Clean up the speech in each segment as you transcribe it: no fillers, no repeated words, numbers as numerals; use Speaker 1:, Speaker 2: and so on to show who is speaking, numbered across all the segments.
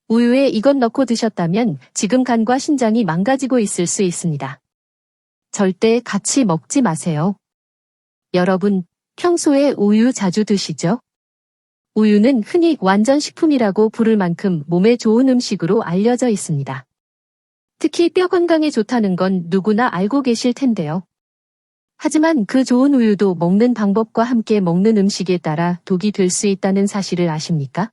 Speaker 1: 우유에 이것 넣고 드셨다면 지금 간과 신장이 망가지고 있을 수 있습니다. 절대 같이 먹지 마세요. 여러분, 평소에 우유 자주 드시죠? 우유는 흔히 완전식품이라고 부를 만큼 몸에 좋은 음식으로 알려져 있습니다. 특히 뼈 건강에 좋다는 건 누구나 알고 계실 텐데요. 하지만 그 좋은 우유도 먹는 방법과 함께 먹는 음식에 따라 독이 될 수 있다는 사실을 아십니까?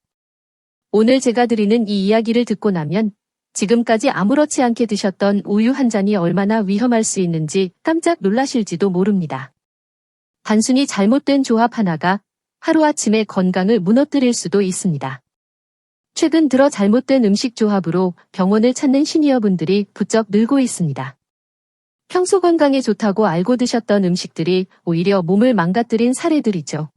Speaker 1: 오늘 제가 드리는 이 이야기를 듣고 나면 지금까지 아무렇지 않게 드셨던 우유 한 잔이 얼마나 위험할 수 있는지 깜짝 놀라실지도 모릅니다. 단순히 잘못된 조합 하나가 하루아침에 건강을 무너뜨릴 수도 있습니다. 최근 들어 잘못된 음식 조합으로 병원을 찾는 시니어분들이 부쩍 늘고 있습니다. 평소 건강에 좋다고 알고 드셨던 음식들이 오히려 몸을 망가뜨린 사례들이죠.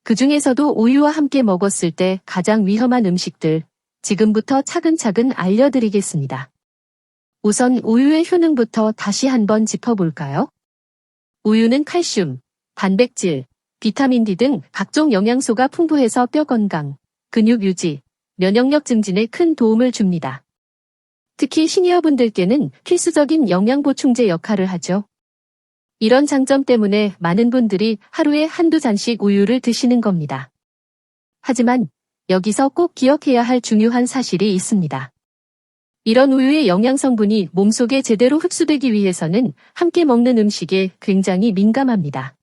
Speaker 1: 그 중에서도 우유와 함께 먹었을 때 가장 위험한 음식들, 지금부터 차근차근 알려드리겠습니다. 우선 우유의 효능부터 다시 한번 짚어볼까요? 우유는 칼슘, 단백질, 비타민 D 등 각종 영양소가 풍부해서 뼈 건강, 근육 유지, 면역력 증진에 큰 도움을 줍니다. 특히 시니어분들께는 필수적인 영양보충제 역할을 하죠. 이런 장점 때문에 많은 분들이 하루에 한두 잔씩 우유를 드시는 겁니다. 하지만 여기서 꼭 기억해야 할 중요한 사실이 있습니다. 이런 우유의 영양성분이 몸속에 제대로 흡수되기 위해서는 함께 먹는 음식에 굉장히 민감합니다.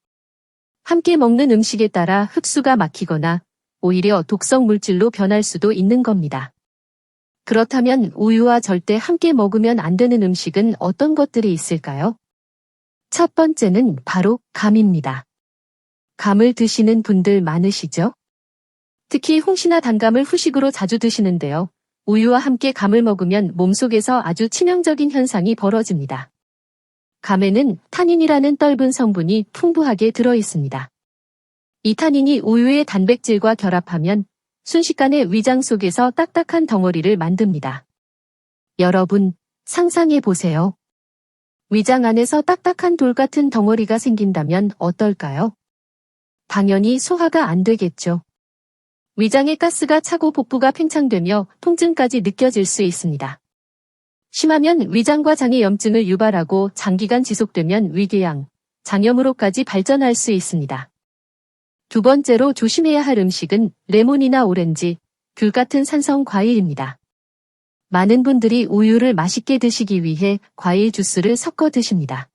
Speaker 1: 함께 먹는 음식에 따라 흡수가 막히거나 오히려 독성 물질로 변할 수도 있는 겁니다. 그렇다면 우유와 절대 함께 먹으면 안 되는 음식은 어떤 것들이 있을까요? 첫 번째는 바로 감입니다. 감을 드시는 분들 많으시죠? 특히 홍시나 단감을 후식으로 자주 드시는데요. 우유와 함께 감을 먹으면 몸속에서 아주 치명적인 현상이 벌어집니다. 감에는 타닌이라는 떫은 성분이 풍부하게 들어있습니다. 이 타닌이 우유의 단백질과 결합하면 순식간에 위장 속에서 딱딱한 덩어리를 만듭니다. 여러분, 상상해 보세요. 위장 안에서 딱딱한 돌 같은 덩어리가 생긴다면 어떨까요? 당연히 소화가 안 되겠죠. 위장의 가스가 차고 복부가 팽창되며 통증까지 느껴질 수 있습니다. 심하면 위장과 장의 염증을 유발하고 장기간 지속되면 위궤양, 장염으로까지 발전할 수 있습니다. 두 번째로 조심해야 할 음식은 레몬이나 오렌지, 귤 같은 산성 과일입니다. 많은 분들이 우유를 맛있게 드시기 위해 과일 주스를 섞어 드십니다.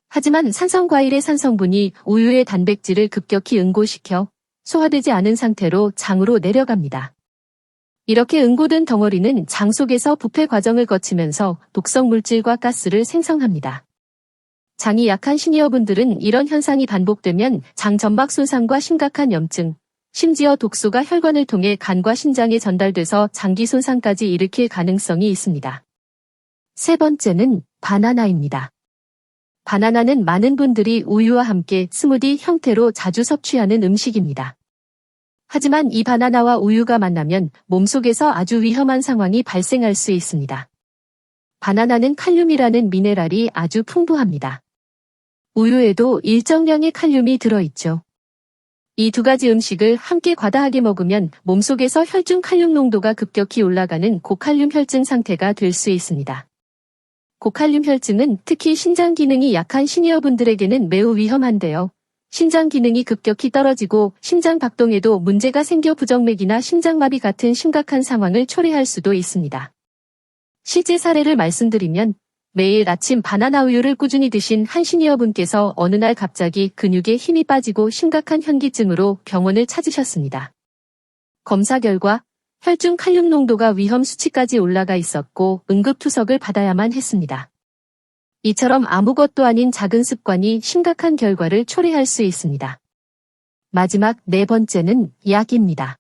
Speaker 1: 하지만 산성 과일의 산성분이 우유의 단백질을 급격히 응고시켜 소화되지 않은 상태로 장으로 내려갑니다. 이렇게 응고된 덩어리는 장 속에서 부패 과정을 거치면서 독성 물질과 가스를 생성합니다. 장이 약한 시니어분들은 이런 현상이 반복되면 장 점막 손상과 심각한 염증, 심지어 독소가 혈관을 통해 간과 신장에 전달돼서 장기 손상까지 일으킬 가능성이 있습니다. 세 번째는 바나나입니다. 바나나는 많은 분들이 우유와 함께 스무디 형태로 자주 섭취하는 음식입니다. 하지만 이 바나나와 우유가 만나면 몸속에서 아주 위험한 상황이 발생할 수 있습니다. 바나나는 칼륨이라는 미네랄이 아주 풍부합니다. 우유에도 일정량의 칼륨이 들어있죠. 이 두 가지 음식을 함께 과다하게 먹으면 몸속에서 혈중 칼륨 농도가 급격히 올라가는 고칼륨 혈증 상태가 될 수 있습니다. 고칼륨 혈증은 특히 신장 기능이 약한 시니어분들에게는 매우 위험한데요. 신장 기능이 급격히 떨어지고 심장 박동에도 문제가 생겨 부정맥이나 심장마비 같은 심각한 상황을 초래할 수도 있습니다. 실제 사례를 말씀드리면 매일 아침 바나나 우유를 꾸준히 드신 한 시니어분께서 어느 날 갑자기 근육에 힘이 빠지고 심각한 현기증으로 병원을 찾으셨습니다. 검사 결과 혈중 칼륨 농도가 위험 수치까지 올라가 있었고 응급투석을 받아야만 했습니다. 이처럼 아무것도 아닌 작은 습관이 심각한 결과를 초래할 수 있습니다. 마지막 네 번째는 약입니다.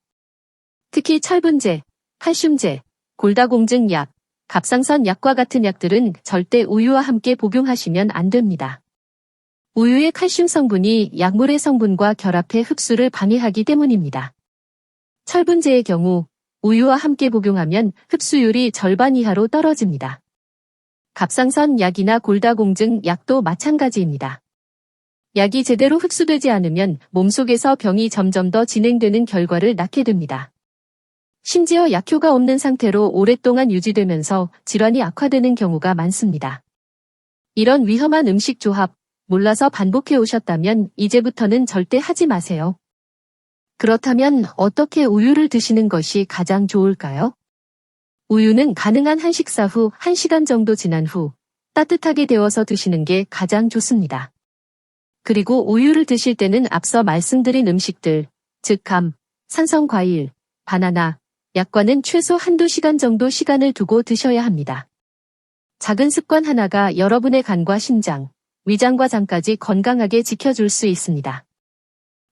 Speaker 1: 특히 철분제, 칼슘제, 골다공증 약, 갑상선 약과 같은 약들은 절대 우유와 함께 복용하시면 안 됩니다. 우유의 칼슘 성분이 약물의 성분과 결합해 흡수를 방해하기 때문입니다. 철분제의 경우 우유와 함께 복용하면 흡수율이 절반 이하로 떨어집니다. 갑상선 약이나 골다공증 약도 마찬가지입니다. 약이 제대로 흡수되지 않으면 몸속에서 병이 점점 더 진행되는 결과를 낳게 됩니다. 심지어 약효가 없는 상태로 오랫동안 유지되면서 질환이 악화되는 경우가 많습니다. 이런 위험한 음식 조합, 몰라서 반복해 오셨다면 이제부터는 절대 하지 마세요. 그렇다면 어떻게 우유를 드시는 것이 가장 좋을까요? 우유는 가능한 한 식사 후 1시간 정도 지난 후 따뜻하게 데워서 드시는 게 가장 좋습니다. 그리고 우유를 드실 때는 앞서 말씀드린 음식들, 즉 감, 산성과일, 바나나, 약과는 최소 한두 시간 정도 시간을 두고 드셔야 합니다. 작은 습관 하나가 여러분의 간과 심장, 위장과 장까지 건강하게 지켜줄 수 있습니다.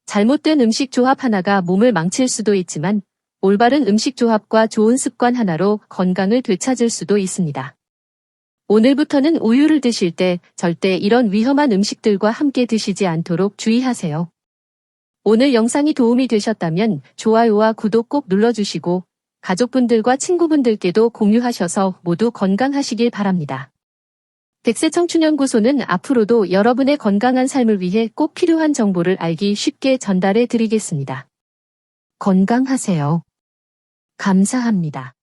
Speaker 1: 잘못된 음식 조합 하나가 몸을 망칠 수도 있지만 올바른 음식 조합과 좋은 습관 하나로 건강을 되찾을 수도 있습니다. 오늘부터는 우유를 드실 때 절대 이런 위험한 음식들과 함께 드시지 않도록 주의하세요. 오늘 영상이 도움이 되셨다면 좋아요와 구독 꼭 눌러주시고 가족분들과 친구분들께도 공유하셔서 모두 건강하시길 바랍니다. 백세청춘연구소는 앞으로도 여러분의 건강한 삶을 위해 꼭 필요한 정보를 알기 쉽게 전달해 드리겠습니다. 건강하세요. 감사합니다.